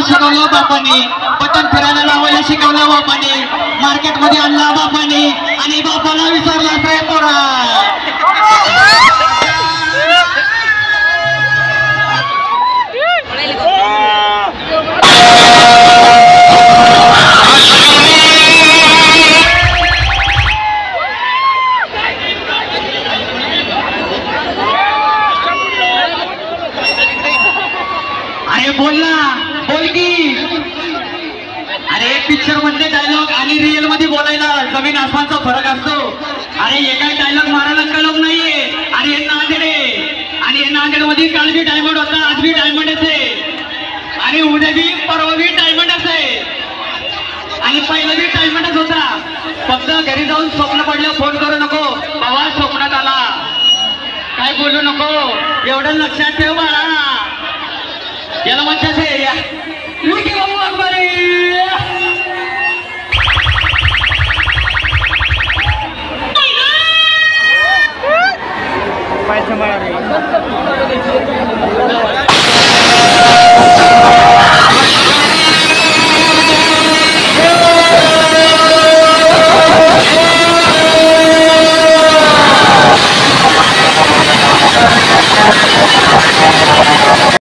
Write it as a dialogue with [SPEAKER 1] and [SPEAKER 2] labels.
[SPEAKER 1] शिकवलं बापाने, बटन फिरायला लावायला शिकवलं बापाने, मार्केट मध्ये आणला बापाने आणि बापाला विसरला रे पोरा. अरे बोल ना, बोल की. अरे पिक्चर मधले डायलॉग आणि रिअल मध्ये बोलायला जमीन आसमानचा फरक असतो. अरे एका डायलॉग मारायला कळत नाहीये. अरे हे नांदेड आहे आणि हे नांदेड मध्ये काल बी डायमंड होता, आज बी डायमंडच आहे आणि उद्या बी परवा बी डायमंडच आहे आणि पहिला बी डायमंडच होता. फक्त घरी जाऊन स्वप्न पडलं फोन करू नको, बाबा स्वप्नात आला, काय बोलू नको, एवढं लक्षात ठेव बाळा. याला म्हणतात बाबू अकबरी.
[SPEAKER 2] पाय सांभाळा रे.